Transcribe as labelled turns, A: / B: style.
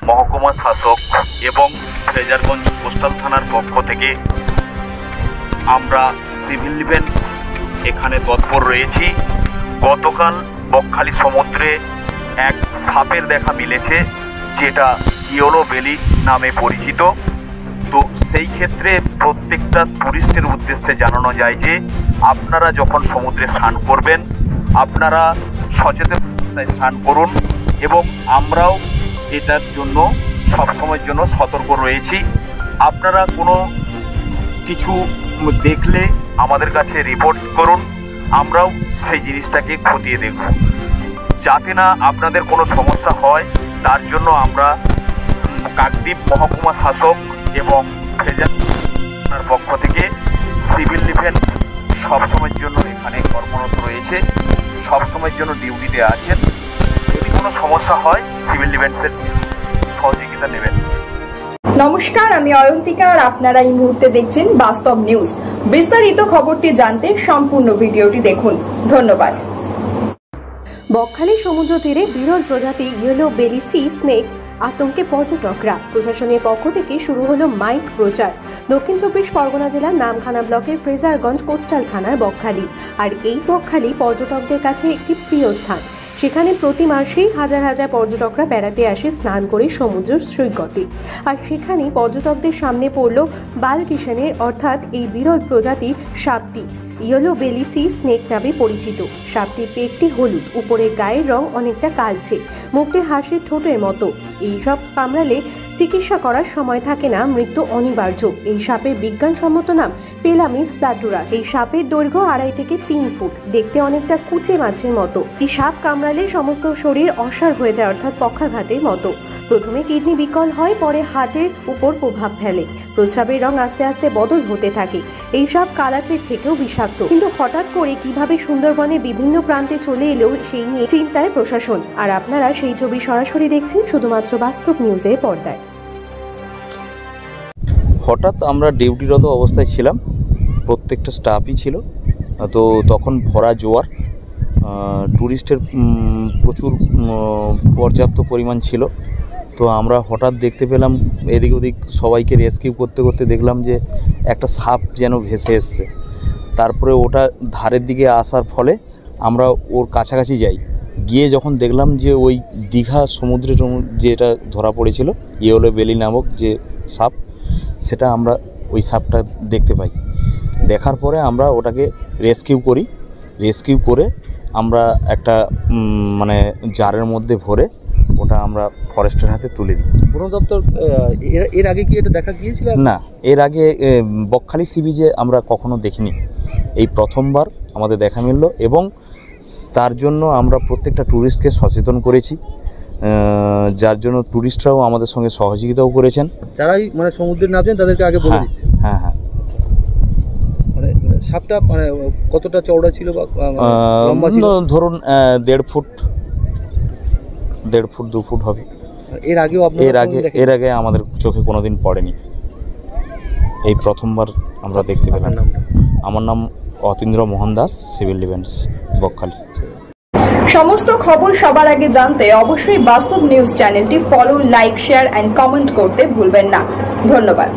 A: মহকুমা শাসক এবং ফ্রেজারগঞ্জ কোস্টাল থানার পক্ষ থেকে আমরা সিভিল ডিফেন্স এখানে তৎপর রয়েছি। গতকাল বকখালি সমুদ্রে এক সাপের দেখা মিলেছে, যেটা ইয়েলো বেলি নামে পরিচিত। তো সেই ক্ষেত্রে প্রত্যেকটা টুরিস্টের উদ্দেশ্যে জানানো যায় যে আপনারা যখন সমুদ্রে স্নান করবেন আপনারা সচেতনতায় স্নান করুন, এবং আমরাও এটার জন্য সবসময়ের জন্য সতর্ক রয়েছি। আপনারা কোনো কিছু দেখলে আমাদের কাছে রিপোর্ট করুন, আমরাও সেই জিনিসটাকে খতিয়ে দেখব, যাতে না আপনাদের কোনো সমস্যা হয়। তার জন্য আমরা কাকদ্বীপ মহকুমা শাসক এবং ফ্রেজার পক্ষ থেকে সিভিল ডিফেন্স সবসময়ের জন্য এখানে কর্মরত রয়েছে, সবসময়ের জন্য ডিউটিতে আছেন। যদি কোনো সমস্যা হয় সিভিল ডিফেন্সের সহযোগিতা নেবেন।
B: নমস্কার, আমি অয়ন্তিকা আর আপনারা এই মুহূর্তে দেখছেন বাস্তব নিউজ। বিস্তারিত খবরটি জানতে সম্পূর্ণ ভিডিওটি দেখুন। ধন্যবাদ।
C: বকখালি সমুদ্র তীরে বিরল প্রজাতি ইয়েলো বেলি সি স্নেক আতঙ্কে পর্যটকরা। প্রশাসনের পক্ষ থেকে শুরু হলো মাইক প্রচার। দক্ষিণ 24 পরগনা জেলার নামখানা ব্লকের ফ্রেজারগঞ্জ কোস্টাল থানার বকখালি। আর এই বকখালি পর্যটকদের কাছে একটি প্রিয় স্থান। সেখানে প্রতি মাসেই হাজার হাজার পর্যটকরা বেড়াতে আসে স্নান করে সমুদ্র সৈকতে। আর সেখানেই পর্যটকদের সামনে পড়ল বালকিশনের অর্থাৎ এই বিরল প্রজাতি সাপটি ইয়েলো বেলি সি স্নেক নামে পরিচিত। সাপটির পেটটি হলুদ, উপরের গায়ের রং অনেকটা কালচে, মুখটি হাসির ঠোঁটের মতো। এই সব কামড়ালে চিকিৎসা করার সময় থাকে না, মৃত্যু অনিবার্য। এই সাপের বিজ্ঞানসম্মত নাম পেলামিস প্লাটুরাস। এই সাপের দৈর্ঘ্য 2.5 থেকে 3 ফুট, দেখতে অনেকটা কুচে মাছের মতো। এই সাপ কামড়ালে সমস্ত শরীর অসাড় হয়ে যায়, অর্থাৎ পক্ষাঘাতের মতো। প্রথমে কিডনি বিকল হয়, পরে হার্টের উপর প্রভাব ফেলে। প্রস্রাবের রং আস্তে আস্তে বদল হতে থাকে। এই সাপ কালাচের থেকেও বিষাক্ত। কিন্তু হঠাৎ করে কিভাবে সুন্দরবনে বিভিন্ন প্রান্তে চলে এলো সেই নিয়ে চিন্তায় প্রশাসন। আর আপনারা সেই ছবি সরাসরি দেখছেন শুধুমাত্র বাস্তব নিউজের পর্দায়।
D: হঠাৎ আমরা ডিউটিরত অবস্থায় ছিলাম, প্রত্যেকটা স্টাফই ছিল। তো তখন ভরা জোয়ার, ট্যুরিস্টের প্রচুর পর্যাপ্ত পরিমাণ ছিল। তো আমরা হঠাৎ দেখতে পেলাম এদিক ওদিক সবাইকে রেস্কিউ করতে করতে দেখলাম যে একটা সাপ যেন ভেসে এসছে। তারপরে ওটা ধারের দিকে আসার ফলে আমরা ওর কাছাকাছি যাই, গিয়ে যখন দেখলাম যে ওই দীঘা সমুদ্রের যেটা ধরা পড়েছিল ইয়েলো বেলি নামক যে সাপ, সেটা আমরা ওই সাপটা দেখতে পাই। দেখার পরে আমরা ওটাকে রেস্কিউ করি। রেস্কিউ করে আমরা একটা জারের মধ্যে ভরে ওটা আমরা ফরেস্টের হাতে তুলে দিই।
E: বন দপ্তর এর আগে কি এটা দেখা গিয়েছিল?
D: না, এর আগে বকখালি সি বিচে আমরা কখনো দেখিনি, এই প্রথমবার আমাদের দেখা মিলল। এবং তার জন্য আমরা প্রত্যেকটা ট্যুরিস্টকে সচেতন করেছি, যার জন্য ট্যুরিস্টরাও আমাদের সঙ্গে সহযোগিতাও করেছেন।
E: যারাই সমুদ্রে নামছেন তাদেরকে আগে বলে দিচ্ছে।
D: হ্যাঁ হ্যাঁ।
E: সাপটা কতটা চওড়া ছিল বা লম্বা ছিল?
D: ধরুন 1.5 ফুট, 2 ফুট হবে। এর আগে আমাদের চোখে কোনোদিন পড়েনি, এই প্রথমবার আমরা দেখতে পেলাম। আমার নাম অতীন্দ্র মোহন দাস, সিভিল ডিফেন্স, বকখালি।
B: সমস্ত খবর সবার আগে জানতে অবশ্যই বাস্তব নিউজ চ্যানেলটি follow, like, share and comment করতে ভুলবেন না। ধন্যবাদ।